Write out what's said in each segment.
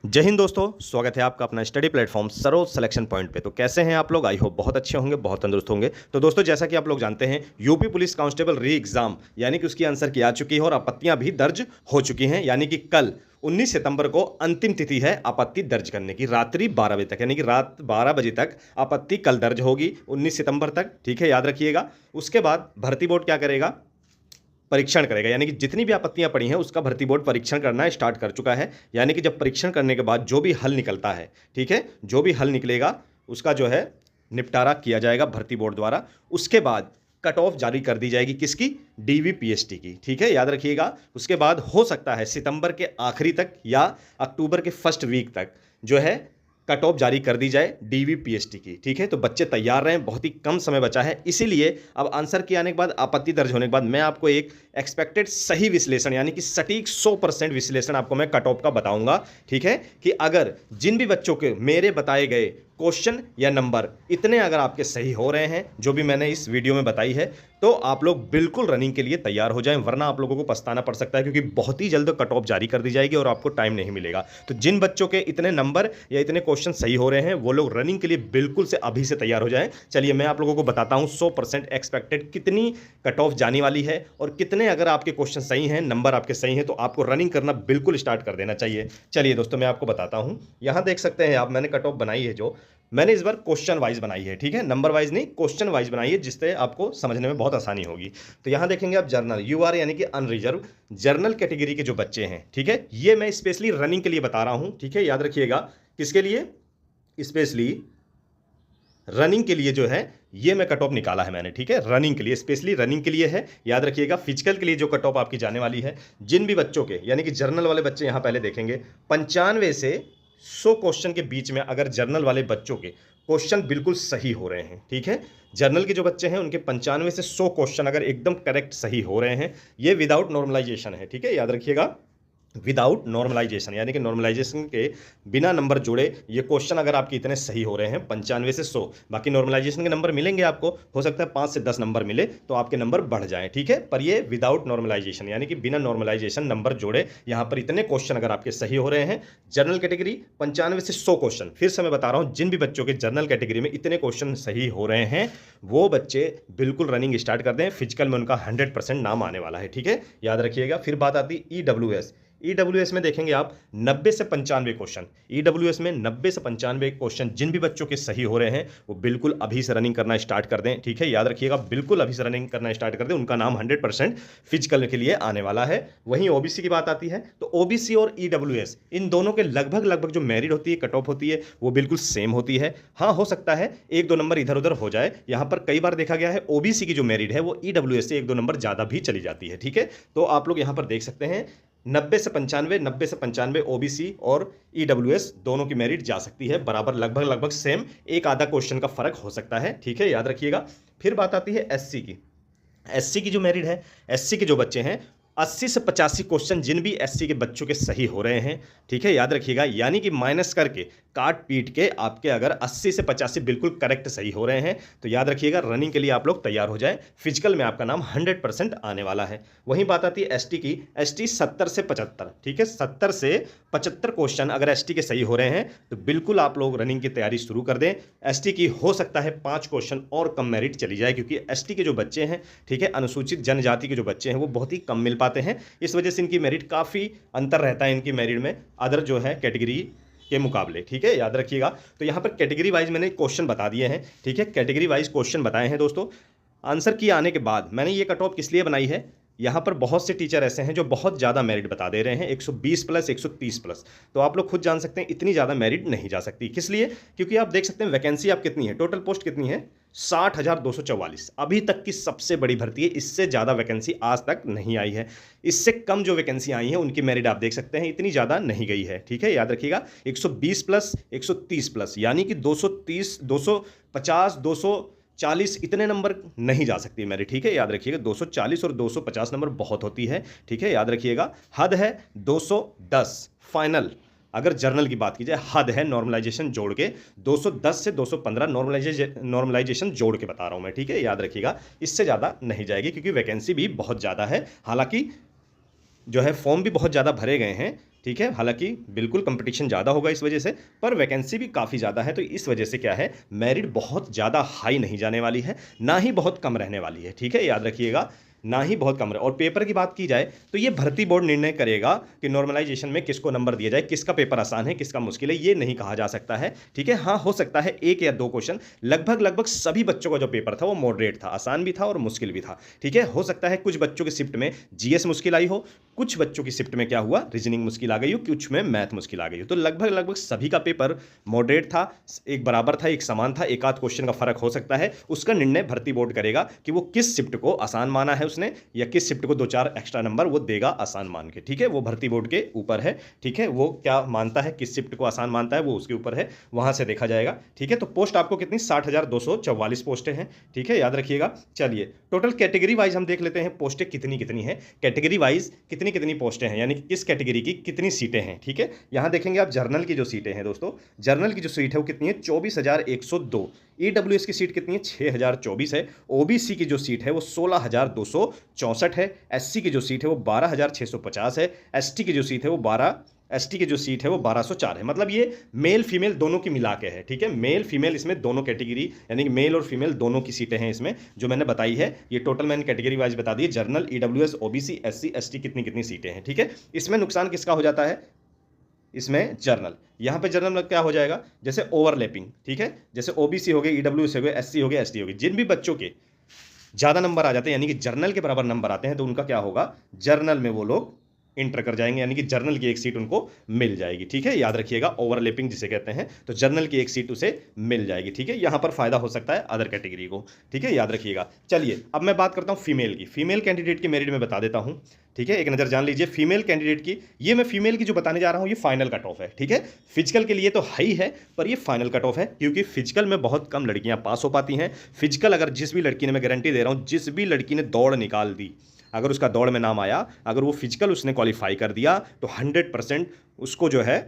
जय हिंद दोस्तों, स्वागत है आपका अपना study platform Saroj selection point पे। तो कैसे हैं आप लोग? आई होप बहुत अच्छे होंगे, बहुत तंदुरुस्त होंगे। तो दोस्तों, जैसा कि आप लोग जानते हैं, यूपी पुलिस कांस्टेबल री एग्जाम यानी कि उसकी आंसर की आ चुकी है और आपत्तियां भी दर्ज हो चुकी हैं। यानी कि कल 19 सितंबर को अंतिम तिथि है आपत्ति दर्ज करने की, रात्रि 12 बजे तक, यानी कि रात 12 बजे तक आपत्ति कल दर्ज होगी 19 सितंबर तक। ठीक है, याद रखिएगा। उसके बाद भर्ती बोर्ड क्या करेगा? परीक्षण करेगा, यानी कि जितनी भी आपत्तियां पड़ी हैं उसका भर्ती बोर्ड परीक्षण करना स्टार्ट कर चुका है। यानी कि जब परीक्षण करने के बाद जो भी हल निकलता है, ठीक है, जो भी हल निकलेगा उसका जो है निपटारा किया जाएगा भर्ती बोर्ड द्वारा। उसके बाद कट ऑफ जारी कर दी जाएगी, किसकी? डीवीपीएसटी की। ठीक है, याद रखिएगा। उसके बाद हो सकता है सितंबर के आखिरी तक या अक्टूबर के फर्स्ट वीक तक जो है कट ऑफ जारी कर दी जाए डीवीपीएसटी की। ठीक है, तो बच्चे तैयार रहें, बहुत ही कम समय बचा है। इसीलिए अब आंसर के आने के बाद, आपत्ति दर्ज होने के बाद, मैं आपको एक एक्सपेक्टेड सही विश्लेषण यानी कि सटीक 100% विश्लेषण आपको मैं कट ऑफ का बताऊंगा। ठीक है, कि अगर जिन भी बच्चों के मेरे बताए गए क्वेश्चन या नंबर इतने अगर आपके सही हो रहे हैं, जो भी मैंने इस वीडियो में बताई है, तो आप लोग बिल्कुल रनिंग के लिए तैयार हो जाएं, वरना आप लोगों को पछताना पड़ सकता है, क्योंकि बहुत ही जल्द कट ऑफ जारी कर दी जाएगी और आपको टाइम नहीं मिलेगा। तो जिन बच्चों के इतने नंबर या इतने क्वेश्चन सही हो रहे हैं, वो लोग रनिंग के लिए बिल्कुल से अभी से तैयार हो जाएं। चलिए मैं आप लोगों को बताता हूं 100% एक्सपेक्टेड कितनी कट ऑफ जाने वाली है और कितने अगर आपके क्वेश्चन सही हैं, नंबर आपके सही हैं, तो आपको रनिंग करना बिल्कुल स्टार्ट कर देना चाहिए। चलिए दोस्तों, मैं आपको बताता हूं। यहां देख सकते हैं आप, मैंने कट ऑफ बनाई है, जो मैंने इस बार क्वेश्चन वाइज बनाई है। ठीक है, नंबर वाइज नहीं, क्वेश्चन वाइज बनाई है, जिससे आपको समझने में बहुत आसानी होगी। तो यहां देखेंगे आप, जर्नल यूआर यानी कि अनरिजर्व जर्नल कैटेगरी के जो बच्चे हैं, ठीक है, ये मैं स्पेशली रनिंग के लिए बता रहा हूं। ठीक है, याद रखिएगा, किसके लिए? स्पेशली रनिंग के लिए जो है ये मैं कट ऑफ निकाला है मैंने। ठीक है, रनिंग के लिए, स्पेशली रनिंग के लिए है। याद रखिएगा, फिजिकल के लिए जो कट ऑफ आपकी जाने वाली है, जिन भी बच्चों के यानी कि जर्नल वाले बच्चे, यहां पहले देखेंगे 95 से 100 क्वेश्चन के बीच में अगर जर्नल वाले बच्चों के क्वेश्चन बिल्कुल सही हो रहे हैं, ठीक है, जर्नल के जो बच्चे हैं उनके 95 से 100 क्वेश्चन अगर एकदम करेक्ट सही हो रहे हैं, ये विदाउट नॉर्मलाइजेशन है। ठीक है, याद रखिएगा, विदाउट नॉर्मलाइजेशन, यानी कि नॉर्मलाइजेशन के बिना नंबर जोड़े ये क्वेश्चन अगर आपके इतने सही हो रहे हैं 95 से 100, बाकी नॉर्मलाइजेशन के नंबर मिलेंगे आपको, हो सकता है 5 से 10 नंबर मिले तो आपके नंबर बढ़ जाएं। ठीक है, पर ये विदाउट नॉर्मलाइजेशन यानी कि बिना नॉर्मलाइजेशन नंबर जोड़े यहाँ पर इतने क्वेश्चन अगर आपके सही हो रहे हैं, जनरल कैटेगरी 95 से 100 क्वेश्चन, फिर से मैं बता रहा हूँ, जिन भी बच्चों के जनरल कैटेगरी में इतने क्वेश्चन सही हो रहे हैं, वो बच्चे बिल्कुल रनिंग स्टार्ट कर दें। फिजिकल में उनका 100% नाम आने वाला है। ठीक है, याद रखिएगा। फिर बात आती ईडब्ल्यूएस। ईडब्ल्यूएस में देखेंगे आप 90 से 95 क्वेश्चन, ईडब्ल्यूएस में 90 से 95 क्वेश्चन जिन भी बच्चों के सही हो रहे हैं, वो बिल्कुल अभी से रनिंग करना स्टार्ट कर दें। ठीक है, याद रखिएगा, बिल्कुल अभी से रनिंग करना स्टार्ट कर दें, उनका नाम 100% फिजिकल के लिए आने वाला है। वहीं ओबीसी की बात आती है, तो ओबीसी और ईडब्ल्यूएस इन दोनों के लगभग जो मेरिट होती है, कट ऑफ होती है, वो बिल्कुल सेम होती है। हाँ, हो सकता है 1-2 नंबर इधर उधर हो जाए। यहां पर कई बार देखा गया है ओबीसी की जो मेरिट है वो ईडब्ल्यूएस से 1-2 नंबर ज्यादा भी चली जाती है। ठीक है, तो आप लोग यहां पर देख सकते हैं 90 से 95 ओबीसी और ईडब्ल्यूएस दोनों की मेरिट जा सकती है बराबर, लगभग सेम, एक आधा क्वेश्चन का फर्क हो सकता है। ठीक है, याद रखिएगा। फिर बात आती है एससी की। एससी की जो मेरिट है, एससी के जो बच्चे हैं 80 से 85 क्वेश्चन जिन भी एससी के बच्चों के सही हो रहे हैं, ठीक है, याद रखिएगा, यानी कि माइनस करके, काट पीट के आपके अगर 80 से 85 बिल्कुल करेक्ट सही हो रहे हैं, तो याद रखिएगा रनिंग के लिए आप लोग तैयार हो जाए। फिजिकल में आपका नाम 100% आने वाला है। वहीं बात आती है एसटी की। एसटी 70 से 75, ठीक है, 70 से 75 क्वेश्चन अगर एसटी के सही हो रहे हैं, तो बिल्कुल आप लोग रनिंग की तैयारी शुरू कर दें। एसटी की हो सकता है 5 क्वेश्चन और कम मेरिट चली जाए, क्योंकि एसटी के जो बच्चे हैं, ठीक है, अनुसूचित जनजाति के जो बच्चे हैं, वो बहुत ही कम मिल पाते हैं। इस वजह से इनकी मेरिट काफ़ी अंतर रहता है, इनकी मेरिट में अदर जो है कैटेगरी के मुकाबले। ठीक है, याद रखिएगा। तो यहाँ पर कैटेगरी वाइज मैंने क्वेश्चन बता दिए हैं। ठीक है, कैटेगरी वाइज क्वेश्चन बताए हैं दोस्तों। आंसर की आने के बाद मैंने ये कट ऑफ किस लिए बनाई है, यहाँ पर बहुत से टीचर ऐसे हैं जो बहुत ज़्यादा मेरिट बता दे रहे हैं, 120 प्लस 130 प्लस, तो आप लोग खुद जान सकते हैं इतनी ज़्यादा मेरिट नहीं जा सकती। किस लिए? क्योंकि आप देख सकते हैं वैकेंसी आप कितनी है, टोटल पोस्ट कितनी है, 60,244 अभी तक की सबसे बड़ी भर्ती है। इससे ज़्यादा वैकेंसी आज तक नहीं आई है। इससे कम जो वैकेंसी आई है उनकी मेरिट आप देख सकते हैं इतनी ज़्यादा नहीं गई है। ठीक है, याद रखिएगा, 120 प्लस 130 प्लस यानी कि 230, 250, 240 इतने नंबर नहीं जा सकती मेरी। ठीक है, याद रखिएगा, 240 और 250 नंबर बहुत होती है। ठीक है, याद रखिएगा, हद है 210 फाइनल। अगर जर्नल की बात की जाए, हद है नॉर्मलाइजेशन जोड़ के 210 से 215 नॉर्मलाइजेशन जोड़ के बता रहा हूं मैं। ठीक है, याद रखिएगा, इससे ज़्यादा नहीं जाएगी, क्योंकि वैकेंसी भी बहुत ज़्यादा है। हालांकि जो है फॉर्म भी बहुत ज़्यादा भरे गए हैं, ठीक है। हालांकि बिल्कुल कंपटीशन ज़्यादा होगा इस वजह से, पर वैकेंसी भी काफ़ी ज़्यादा है, तो इस वजह से क्या है, मेरिट बहुत ज़्यादा हाई नहीं जाने वाली है, ना ही बहुत कम रहने वाली है। ठीक है, याद रखिएगा, ना ही बहुत कम रहे। और पेपर की बात की जाए तो ये भर्ती बोर्ड निर्णय करेगा कि नॉर्मलाइजेशन में किसको नंबर दिया जाए, किसका पेपर आसान है, किसका मुश्किल है, ये नहीं कहा जा सकता है। ठीक है, हाँ हो सकता है एक या दो क्वेश्चन, लगभग लगभग सभी बच्चों का जो पेपर था वो मॉडरेट था, आसान भी था और मुश्किल भी था। ठीक है, हो सकता है कुछ बच्चों की शिफ्ट में जीएस मुश्किल आई हो, कुछ बच्चों की शिफ्ट में क्या हुआ, रीजनिंग मुश्किल आ गई हो, कुछ में मैथ मुश्किल आ गई हो। तो लगभग लगभग सभी का पेपर मॉडरेट था, एक बराबर था, एक समान था, एक आध क्वेश्चन का फर्क हो सकता है। उसका निर्णय भर्ती बोर्ड करेगा कि वो किस शिफ्ट को आसान माना है उसने, या किस शिफ्ट को दो चार एक्स्ट्रा नंबर वो देगा आसान मान के। ठीक है, वो भर्ती बोर्ड के ऊपर है। ठीक है, वो क्या मानता है, किस शिफ्ट को आसान मानता है, वो उसके ऊपर है, वहां से देखा जाएगा। ठीक है, तो पोस्ट आपको कितनी, 60,244 पोस्टें हैं। ठीक है, याद रखिएगा। चलिए टोटल कैटेगरी वाइज हम देख लेते हैं पोस्टें कितनी कितनी है, कैटेगरी वाइज कितनी कितनी पोस्टें हैं, यानी कि किस कैटेगरी की कितनी सीटें हैं। ठीक है, यहां देखेंगे आप जर्नल की जो सीटें हैं दोस्तों, जर्नल की जो सीट है वो कितनी है, 24,102। ईडब्ल्यूएस की सीट कितनी है, 6,024 है। ओबीसी की जो सीट है वो 16,264 है। एससी की जो सीट है वो 12,650 है। एसटी की जो सीट है वो 1204 है। मतलब ये मेल फीमेल दोनों की मिला के है। ठीक है, मेल फीमेल इसमें दोनों कैटेगरी, यानी कि मेल और फीमेल दोनों की सीटें हैं इसमें जो मैंने बताई है। ये टोटल मैंने कैटेगरी वाइज बता दी, general, EWS, OBC, SC, ST कितनी कितनी सीटें हैं। ठीक है, इसमें नुकसान किसका हो जाता है, इसमें जर्नल, यहां पे जर्नल में क्या हो जाएगा, जैसे ओवरलैपिंग। ठीक है, जैसे ओबीसी हो गए, ईडब्ल्यूएस हो गए, एससी हो गए, एसटी हो गए, जिन भी बच्चों के ज्यादा नंबर आ जाते हैं, यानी कि जर्नल के बराबर नंबर आते हैं, तो उनका क्या होगा, जर्नल में वो लोग इंटर कर जाएंगे, यानी कि जर्नल की एक सीट उनको मिल जाएगी। ठीक है, याद रखिएगा, ओवरलैपिंग जिसे कहते हैं, तो जर्नल की एक सीट उसे मिल जाएगी। ठीक है, यहां पर फायदा हो सकता है अदर कैटेगरी को। ठीक है, याद रखिएगा। चलिए अब मैं बात करता हूं फीमेल की, फीमेल कैंडिडेट की मेरिट में बता देता हूं। ठीक है, एक नजर जान लीजिए फीमेल कैंडिडेट की। ये मैं फीमेल की जो बताने जा रहा हूं ये फाइनल कट ऑफ है। ठीक है, फिजिकल के लिए तो हाई है, पर ये फाइनल कट ऑफ है, क्योंकि फिजिकल में बहुत कम लड़कियां पास हो पाती हैं। फिजिकल अगर जिस भी लड़की ने, मैं गारंटी दे रहा हूं, जिस भी लड़की ने दौड़ निकाल दी, अगर उसका दौड़ में नाम आया, अगर वो फिजिकल उसने क्वालिफाई कर दिया, तो 100% उसको जो है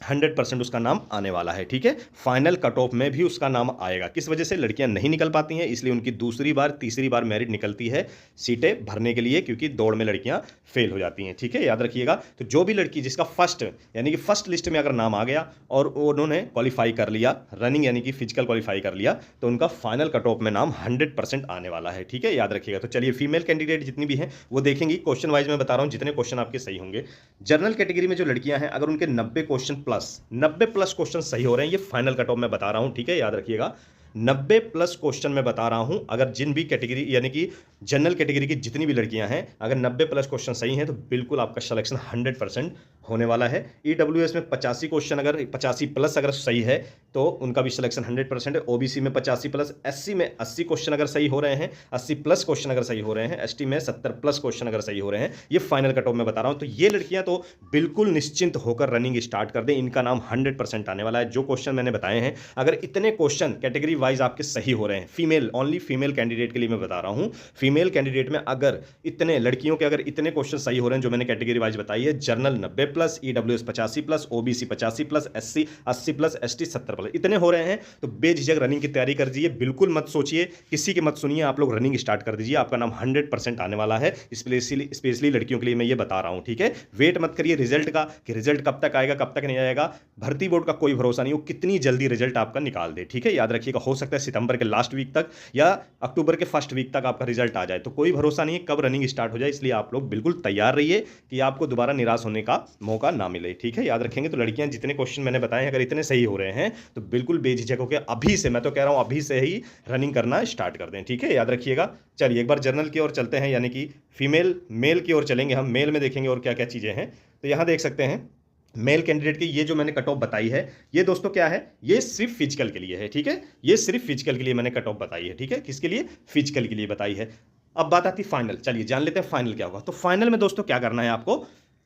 100% उसका नाम आने वाला है। ठीक है, फाइनल कट ऑफ में भी उसका नाम आएगा। किस वजह से, लड़कियां नहीं निकल पाती हैं, इसलिए उनकी दूसरी बार तीसरी बार मेरिट निकलती है सीटें भरने के लिए, क्योंकि दौड़ में लड़कियां फेल हो जाती हैं। ठीक है, याद रखिएगा। तो जो भी लड़की जिसका फर्स्ट, यानी कि फर्स्ट लिस्ट में अगर नाम आ गया और उन्होंने क्वालिफाई कर लिया, रनिंग यानी कि फिजिकल क्वालिफाई कर लिया, तो उनका फाइनल कट ऑफ में नाम 100% आने वाला है। ठीक है, याद रखिएगा। तो चलिए फीमेल कैंडिडेट जितनी भी हैं वो देखेंगी, क्वेश्चन वाइज मैं बता रहा हूं जितने क्वेश्चन आपके सही होंगे। जनरल कैटेगरी में जो लड़कियां हैं, अगर उनके 90 प्लस क्वेश्चन सही हो रहे हैं, ये फाइनल कट ऑफ में बता रहा हूं। ठीक है, याद रखिएगा, 90 प्लस क्वेश्चन में बता रहा हूं। अगर जिन भी कैटेगरी, यानी कि जनरल कैटेगरी की जितनी भी लड़कियां हैं, अगर 90 प्लस क्वेश्चन सही हैं, तो बिल्कुल आपका सिलेक्शन 100% होने वाला है। ईडब्ल्यूएस में 85 क्वेश्चन, अगर 85 प्लस अगर सही है तो उनका भी सिलेक्शन 100% है। ओबीसी में 85 प्लस, एससी में 80 क्वेश्चन अगर सही हो रहे हैं, 80 प्लस क्वेश्चन अगर सही हो रहे हैं, एसटी में 70 प्लस क्वेश्चन अगर सही हो रहे हैं, ये फाइनल कट ऑफ में बता रहा हूं। तो ये लड़कियां तो बिल्कुल निश्चिंत होकर रनिंग स्टार्ट कर दें, इनका नाम 100% आने वाला है। जो क्वेश्चन मैंने बताए हैं, अगर इतने क्वेश्चन कैटेगरी वाइज आपके सही हो रहे हैं, फीमेल, ओनली फीमेल कैंडिडेट के लिए मैं बता रहा हूं, फीमेल कैंडिडेट में अगर इतने लड़कियों के अगर इतने क्वेश्चन सही हो रहे हैं जो मैंने कैटेगरी वाइज बताई है, journal 90 plus, EWS 85 plus, OBC 85 plus, SC 80 plus, ST 70 plus, इतने हो रहे हैं, तो बेझिझक रनिंग की तैयारी कर दीजिए। बिल्कुल मत सोचिए, किसी की मत सुनिए, आप लोग रनिंग स्टार्ट कर दीजिए, आपका नाम 100% आने वाला है। स्पेशली लड़कियों के लिए मैं ये बता रहा हूं। ठीक है, वेट मत करिए रिजल्ट का, कि रिजल्ट कब तक आएगा कब तक नहीं आएगा, भर्ती बोर्ड का कोई भरोसा नहीं, वो कितनी जल्दी रिजल्ट आपका निकाल दे। ठीक है, याद रखिएगा, हो सकता है सितंबर के लास्ट वीक तक या अक्टूबर के फर्स्ट वीक तक आपका रिजल्ट आ जाए, तो कोई भरोसा नहीं है कब रनिंग स्टार्ट हो जाए, इसलिए आप लोग बिल्कुल तैयार रहिए कि आपको दोबारा निराश होने का मौका ना मिले। ठीक है, याद रखेंगे। तो लड़कियां जितने क्वेश्चन मैंने बताए हैं, अगर इतने सही हो रहे हैं, तो बिल्कुल बेझिझक होकर अभी से, मैं तो कह रहा हूं अभी से ही रनिंग करना स्टार्ट कर दें। ठीक है, याद रखिएगा। चलिए एक बार जर्नल की ओर चलते हैं, यानी कि फीमेल, मेल की ओर चलेंगे हम, मेल में देखेंगे और क्या क्या चीजें हैं। तो यहां देख सकते हैं मेल कैंडिडेट की ये जो मैंने कट ऑफ बताई है, ये दोस्तों क्या है, ये सिर्फ फिजिकल के लिए है। ठीक है, ये सिर्फ फिजिकल के लिए मैंने कट ऑफ बताई है। ठीक है, किसके लिए, फिजिकल के लिए बताई है। अब बात आती फाइनल। चलिए जान लेते हैं फाइनल क्या होगा। तो फाइनल में दोस्तों क्या करना है आपको,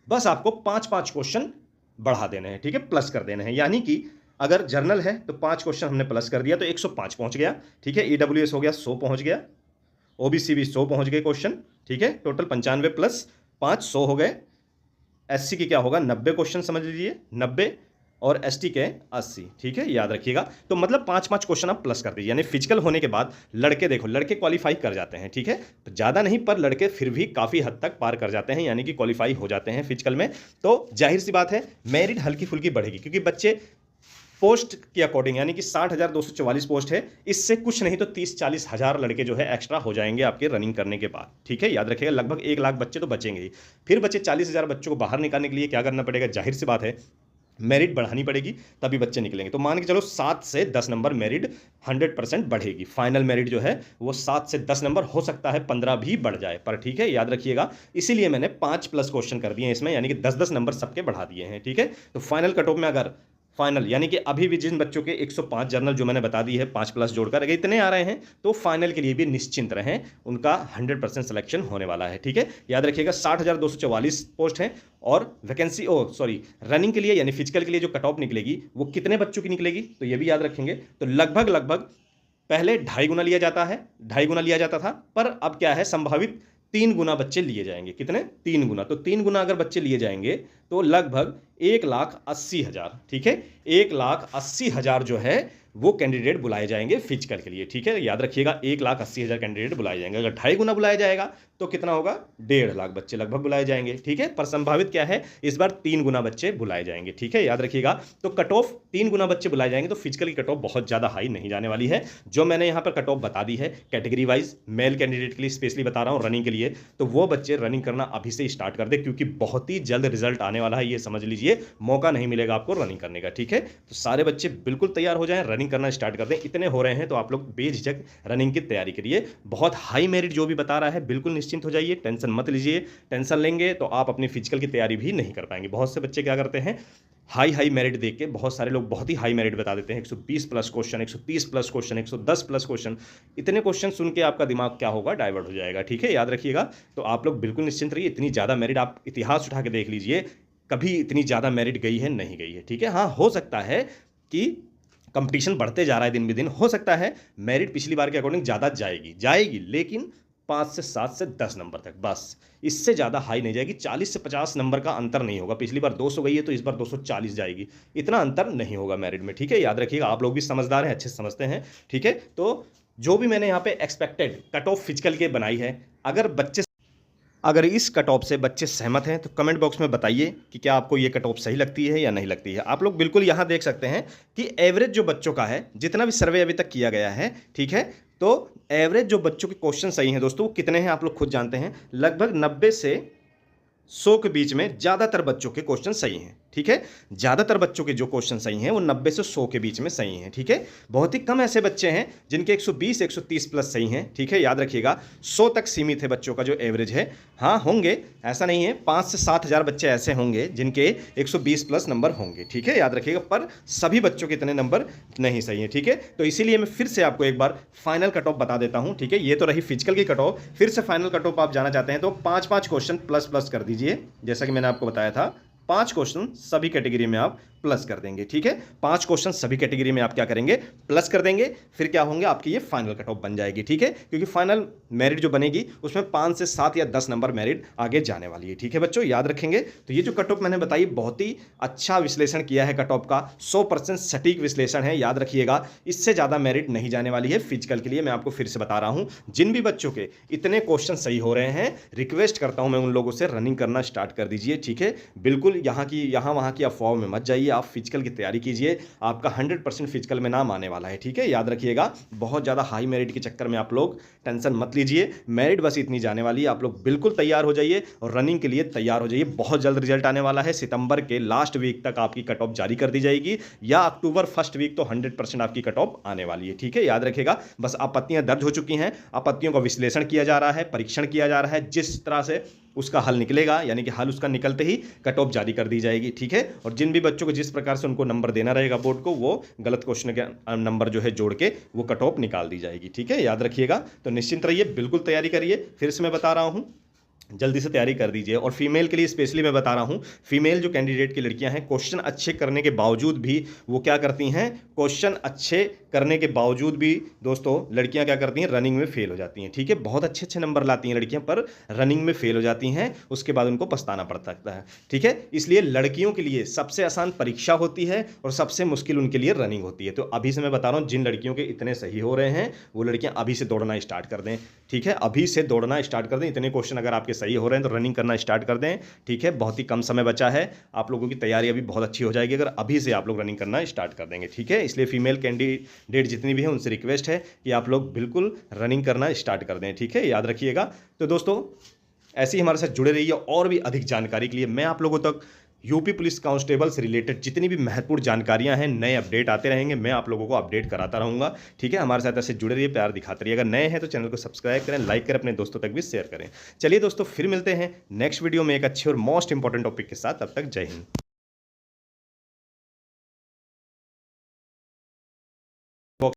बस आपको 5-5 क्वेश्चन बढ़ा देने हैं। ठीक है, प्लस कर देने हैं, यानी कि अगर जर्नल है तो 5 क्वेश्चन हमने प्लस कर दिया तो 105 पहुंच गया। ठीक है, ईडब्ल्यूएस हो गया 100 पहुंच गया, ओबीसी भी 100 पहुंच गए क्वेश्चन। ठीक है, टोटल 95 प्लस 5 100 हो गए। एससी की क्या होगा, 90 क्वेश्चन समझ लीजिए, 90 और एसटी के 80, ठीक है, याद रखिएगा। तो मतलब 5-5 क्वेश्चन आप प्लस कर दीजिए, यानी फिजिकल होने के बाद लड़के, देखो लड़के क्वालिफाई कर जाते हैं, ठीक है, तो ज़्यादा नहीं पर लड़के फिर भी काफ़ी हद तक पार कर जाते हैं, यानी कि क्वालिफाई हो जाते हैं फिजिकल में। तो जाहिर सी बात है मेरिट हल्की फुल्की बढ़ेगी, क्योंकि बच्चे पोस्ट के अकॉर्डिंग, यानी कि 60,244 पोस्ट है, इससे कुछ नहीं तो 30-40 हज़ार लड़के जो है एक्स्ट्रा हो जाएंगे आपके रनिंग करने के बाद, ठीक है, याद रखिएगा। लगभग 1 लाख बच्चे तो बचेंगे ही। फिर बच्चे 40,000 बच्चों को बाहर निकालने के लिए क्या करना पड़ेगा, जाहिर सी बात है मेरिट बढ़ानी पड़ेगी, तभी बच्चे निकलेंगे। तो मान के चलो 7 से 10 नंबर मेरिट 100% बढ़ेगी। फाइनल मेरिट जो है वो 7 से 10 नंबर, हो सकता है 15 भी बढ़ जाए, पर ठीक है, याद रखिएगा। इसीलिए मैंने 5 प्लस क्वेश्चन कर दिए हैं इसमें, यानी कि 10-10 नंबर सबके बढ़ा दिए हैं, ठीक है। तो फाइनल कट ऑफ में अगर फाइनल, यानी कि अभी भी जिन बच्चों के 105 जर्नल जो मैंने बता दी है 5 प्लस जोड़कर, अगर इतने आ रहे हैं तो फाइनल के लिए भी निश्चिंत रहें, उनका 100% सिलेक्शन होने वाला है, ठीक है। याद रखिएगा 60,244 पोस्ट हैं, और वैकेंसी रनिंग के लिए यानी फिजिकल के लिए जो कट ऑफ निकलेगी वो कितने बच्चों की निकलेगी, तो ये भी याद रखेंगे। तो लगभग पहले 2.5 गुना लिया जाता है, 2.5 गुना लिया जाता था, पर अब क्या है, संभावित 3 गुना बच्चे लिए जाएंगे। कितने? 3 गुना। तो 3 गुना अगर बच्चे लिए जाएंगे तो लगभग 1,80,000, ठीक है, 1,80,000 जो है वो कैंडिडेट बुलाए जाएंगे फिजिकल के लिए, ठीक है, याद रखिएगा 1,80,000 कैंडिडेट बुलाए जाएंगे। अगर 2.5 गुना बुलाया जाएगा तो कितना होगा, 1.5 लाख बच्चे लगभग बुलाए जाएंगे, ठीक है। पर संभावित क्या है, इस बार 3 गुना बच्चे बुलाए जाएंगे, ठीक है, याद रखिएगा। तो कट ऑफ 3 गुना बच्चे बुलाए जाएंगे, तो फिजिकल की कट ऑफ बहुत ज़्यादा हाई नहीं जाने वाली है। जो मैंने यहाँ पर कट ऑफ बता दी है कैटेगरी वाइज, मेल कैंडिडेट के लिए स्पेशली बता रहा हूँ रनिंग के लिए, तो वो बच्चे रनिंग करना अभी से स्टार्ट कर दे, क्योंकि बहुत ही जल्द रिजल्ट आने वाला है, ये समझ लीजिए, मौका नहीं मिलेगा आपको रनिंग करने का, ठीक है। तो सारे बच्चे बिल्कुल तैयार हो जाएं, रनिंग करना स्टार्ट कर दें। इतने हो रहे हैं तो आप लोग बेझिझक रनिंग की तैयारी करिए। बहुत हाई मेरिट जो भी बता रहा है बिल्कुल निश्चिंत हो जाइए, टेंशन मत लीजिए। टेंशन लेंगे तो आप अपनी फिजिकल की तैयारी भी नहीं कर पाएंगे। बहुत से बच्चे क्या करते हैं, हाई मेरिट देख के, बहुत सारे लोग बहुत ही हाई मेरिट बता देते हैं, 120 plus question, 130 plus question, 110 plus question. इतने क्वेश्चन सुन के आपका दिमाग क्या होगा, डाइवर्ट हो जाएगा, ठीक है, याद रखिएगा। तो आप लोग बिल्कुल निश्चिंत रहिए। इतनी ज़्यादा मेरिट आप इतिहास उठा के देख लीजिए, कभी इतनी ज़्यादा मेरिट गई है, नहीं गई है, ठीक है। हाँ, हो सकता है कि कंपटीशन बढ़ते जा रहा है दिन ब दिन, हो सकता है मेरिट पिछली बार के अकॉर्डिंग ज़्यादा जाएगी, लेकिन 5 से 7 से 10 नंबर तक, बस, इससे ज़्यादा हाई नहीं जाएगी। 40 से 50 नंबर का अंतर नहीं होगा। पिछली बार 200 गई है तो इस बार 240 जाएगी, इतना अंतर नहीं होगा मेरिट में, ठीक है, याद रखिएगा। आप लोग भी समझदार हैं, अच्छे से समझते हैं, ठीक है। तो जो भी मैंने यहाँ पे एक्सपेक्टेड कट ऑफ फिजिकल के बनाई है, अगर इस कट ऑफ से बच्चे सहमत हैं तो कमेंट बॉक्स में बताइए कि क्या आपको ये कट ऑफ सही लगती है या नहीं लगती है। आप लोग बिल्कुल यहाँ देख सकते हैं कि एवरेज जो बच्चों का है, जितना भी सर्वे अभी तक किया गया है, ठीक है, तो एवरेज जो बच्चों के क्वेश्चन सही हैं दोस्तों, वो कितने हैं आप लोग खुद जानते हैं, लगभग 90 से 100 के बीच में ज़्यादातर बच्चों के क्वेश्चन सही हैं, ठीक है। ज़्यादातर बच्चों के जो क्वेश्चन सही हैं वो 90 से 100 के बीच में सही हैं, ठीक है। बहुत ही कम ऐसे बच्चे हैं जिनके 120 130 प्लस सही हैं, ठीक है, याद रखिएगा। 100 तक सीमित है बच्चों का जो एवरेज है। हाँ, होंगे, ऐसा नहीं है, 5 से 7 हज़ार बच्चे ऐसे होंगे जिनके 120 प्लस नंबर होंगे, ठीक है, याद रखिएगा। पर सभी बच्चों के इतने नंबर नहीं सही हैं, ठीक है। तो इसीलिए मैं फिर से आपको एक बार फाइनल कट ऑफ बता देता हूँ, ठीक है। ये तो रही फिजिकल की कट ऑफ, फिर से फाइनल कट ऑफ आप जाना चाहते हैं तो 5-5 क्वेश्चन प्लस कर दीजिए। जैसा कि मैंने आपको बताया था, 5 क्वेश्चन सभी कैटेगरी में आप प्लस कर देंगे, ठीक है। 5 क्वेश्चन सभी कैटेगरी में आप क्या करेंगे, प्लस कर देंगे। फिर क्या होंगे, आपकी ये फाइनल कट ऑफ बन जाएगी, ठीक है, क्योंकि फाइनल मेरिट जो बनेगी उसमें 5 से 7 या 10 नंबर मेरिट आगे जाने वाली है, ठीक है बच्चों, याद रखेंगे। तो ये जो कट ऑफ मैंने बताई, बहुत ही अच्छा विश्लेषण किया है कट ऑफ का, 100% सटीक विश्लेषण है, याद रखिएगा। इससे ज़्यादा मेरिट नहीं जाने वाली है फिजिकल के लिए। मैं आपको फिर से बता रहा हूँ, जिन भी बच्चों के इतने क्वेश्चन सही हो रहे हैं, रिक्वेस्ट करता हूँ मैं उन लोगों से, रनिंग करना स्टार्ट कर दीजिए, ठीक है। बिल्कुल यहाँ वहाँ की अफवाहों में मत जाइए, आप फिजिकल की तैयारी कीजिए। आपका 100% फिजिकल में नाम आने वाला है, ठीक है, याद रखिएगा। बहुत ज़्यादा हाई मेरिट के चक्कर में आप लोग टेंशन मत लीजिए, मेरिट बस इतनी जाने वाली है। आप लोग बिल्कुल तैयार हो जाइए और रनिंग के लिए तैयार हो जाइए। बहुत जल्द रिजल्ट आने वाला है। सितंबर के लास्ट वीक तक आपकी कट ऑफ जारी कर दी जाएगी, या अक्टूबर फर्स्ट वीक तो 100% आपकी कट ऑफ आने वाली है, ठीक है, याद रखिएगा। बस आपत्तियां दर्ज हो चुकी हैं, आपत्तियों का विश्लेषण किया जा रहा है, परीक्षण किया जा रहा है, जिस तरह से उसका हल निकलेगा, यानी कि हल उसका निकलते ही कट ऑफ जारी कर दी जाएगी, ठीक है। और जिन भी बच्चों को जिस प्रकार से उनको नंबर देना रहेगा बोर्ड को, वो गलत क्वेश्चन के नंबर जो है जोड़ के वो कट ऑफ निकाल दी जाएगी, ठीक है, याद रखिएगा। तो निश्चिंत रहिए, बिल्कुल तैयारी करिए। फिर से मैं बता रहा हूँ, जल्दी से तैयारी कर दीजिए। और फीमेल के लिए स्पेशली मैं बता रहा हूँ, फीमेल जो कैंडिडेट की लड़कियां हैं, क्वेश्चन अच्छे करने के बावजूद भी वो क्या करती हैं, क्वेश्चन अच्छे करने के बावजूद भी दोस्तों लड़कियां क्या करती हैं, रनिंग में फेल हो जाती हैं। ठीक है, बहुत अच्छे अच्छे नंबर लाती हैं लड़कियां, पर रनिंग में फेल हो जाती हैं, उसके बाद उनको पछताना पड़ सकता है। ठीक है, इसलिए लड़कियों के लिए सबसे आसान परीक्षा होती है और सबसे मुश्किल उनके लिए रनिंग होती है। तो अभी से मैं बता रहा हूँ, जिन लड़कियों के इतने सही हो रहे हैं वो लड़कियां अभी से दौड़ना स्टार्ट कर दें। ठीक है, अभी से दौड़ना स्टार्ट कर दें। इतने क्वेश्चन अगर आपके सही हो रहे हैं तो रनिंग करना स्टार्ट कर दें। ठीक है, बहुत ही कम समय बचा है, आप लोगों की तैयारी अभी बहुत अच्छी हो जाएगी अगर अभी से आप लोग रनिंग करना स्टार्ट कर देंगे। ठीक है, इसलिए फीमेल कैंडिडेट जितनी भी हैं उनसे रिक्वेस्ट है कि आप लोग बिल्कुल रनिंग करना स्टार्ट कर दें। ठीक है, याद रखिएगा। तो दोस्तों ऐसे ही हमारे साथ जुड़े रहिए और भी अधिक जानकारी के लिए मैं आप लोगों तक यूपी पुलिस कांस्टेबल से रिलेटेड जितनी भी महत्वपूर्ण जानकारियां हैं, नए अपडेट आते रहेंगे, मैं आप लोगों को अपडेट कराता रहूंगा। ठीक है, हमारे साथ ऐसे जुड़े रहिए, प्यार दिखाते रहिए। अगर नए हैं तो चैनल को सब्सक्राइब करें, लाइक करें, अपने दोस्तों तक भी शेयर करें। चलिए दोस्तों, फिर मिलते हैं नेक्स्ट वीडियो में एक अच्छे और मोस्ट इंपॉर्टेंट टॉपिक के साथ। तब तक जय हिंद।